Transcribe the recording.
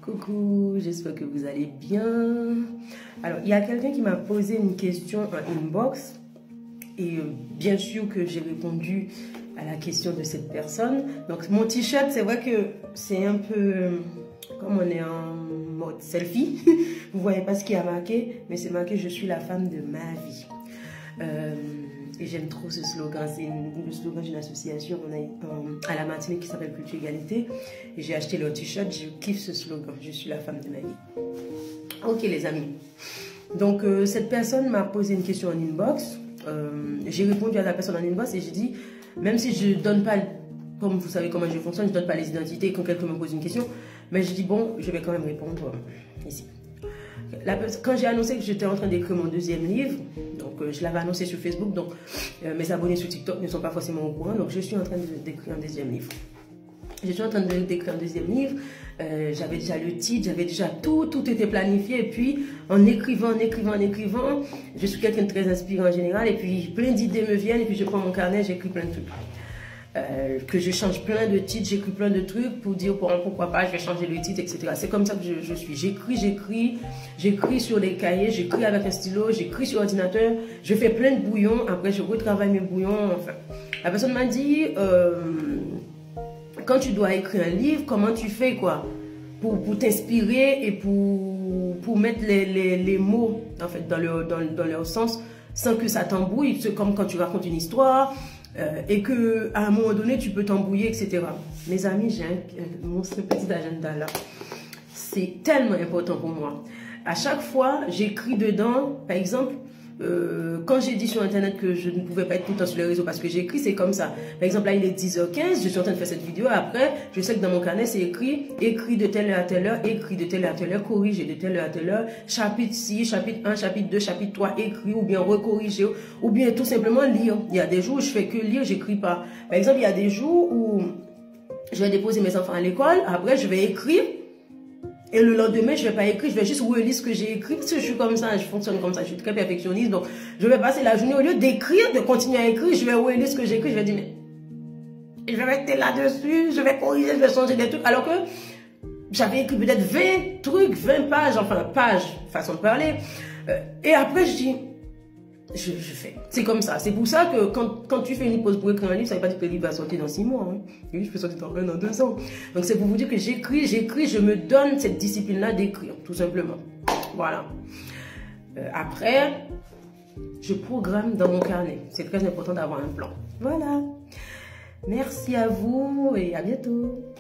Coucou, j'espère que vous allez bien. Alors, il y a quelqu'un qui m'a posé une question en inbox et bien sûr que j'ai répondu à la question de cette personne. Donc, mon t-shirt, c'est vrai que c'est un peu comme on est en mode selfie. Vous voyez pas ce qu'il y a marqué, mais c'est marqué « Je suis la femme de ma vie ». Et j'aime trop ce slogan, c'est le slogan d'une association à la Martinique qui s'appelle Culture Égalité. Et j'ai acheté leur t-shirt, je kiffe ce slogan, je suis la femme de ma vie. Ok les amis, donc cette personne m'a posé une question en inbox, j'ai répondu à la personne en inbox et j'ai dit, même si je donne pas, comme vous savez comment je fonctionne, je donne pas les identités quand quelqu'un me pose une question, mais je dis bon, je vais quand même répondre ici. Quand j'ai annoncé que j'étais en train d'écrire mon deuxième livre, donc je l'avais annoncé sur Facebook, donc mes abonnés sur TikTok ne sont pas forcément au courant, donc je suis en train d'écrire un deuxième livre. Je suis en train d'écrire un deuxième livre, j'avais déjà le titre, j'avais déjà tout était planifié, et puis en écrivant, je suis quelqu'un de très inspirant en général, et puis plein d'idées me viennent, et puis je prends mon carnet, j'écris plein de trucs. Que je change plein de titres, j'écris plein de trucs pour dire pourquoi pas, je vais changer le titre, etc. C'est comme ça que je suis. J'écris sur des cahiers, j'écris avec un stylo, j'écris sur ordinateur, je fais plein de bouillons, après je retravaille mes bouillons, enfin. La personne m'a dit, quand tu dois écrire un livre, comment tu fais quoi pour t'inspirer et pour mettre les mots en fait, dans leur sens sans que ça t'embrouille, c'est comme quand tu racontes une histoire, et que à un moment donné tu peux t'embrouiller, etc. Mes amis, j'ai mon petit agenda là, c'est tellement important pour moi. À chaque fois j'écris dedans, par exemple quand j'ai dit sur internet que je ne pouvais pas être tout le temps sur les réseaux parce que j'écris, c'est comme ça. Par exemple là il est 10h15, je suis en train de faire cette vidéo, après je sais que dans mon carnet c'est écrit de telle heure à telle heure, écrit de telle heure à telle heure, corrigé de telle heure à telle heure, chapitre 6, chapitre 1, chapitre 2, chapitre 3, écrit ou bien recorrigé ou bien tout simplement lire. Il y a des jours où je fais que lire, j'écris pas. Par exemple il y a des jours où je vais déposer mes enfants à l'école, après je vais écrire. Et le lendemain, je ne vais pas écrire, je vais juste relire ce que j'ai écrit, parce que je suis comme ça, je fonctionne comme ça, je suis très perfectionniste. Donc, je vais passer la journée, au lieu d'écrire, de continuer à écrire, je vais relire ce que j'ai écrit, je vais dire, mais je vais rester là-dessus, je vais corriger, je vais changer des trucs. Alors que j'avais écrit peut-être 20 trucs, 20 pages, enfin, pages, façon de parler. Et après, je dis, je fais. C'est comme ça. C'est pour ça que quand tu fais une pause pour écrire un livre, ça ne veut pas dire que le livre va sortir dans 6 mois. Hein. Le livre peut sortir dans 1 an, 2 ans. Donc c'est pour vous dire que j'écris, je me donne cette discipline-là d'écrire, tout simplement. Voilà. Après, je programme dans mon carnet. C'est très important d'avoir un plan. Voilà. Merci à vous et à bientôt.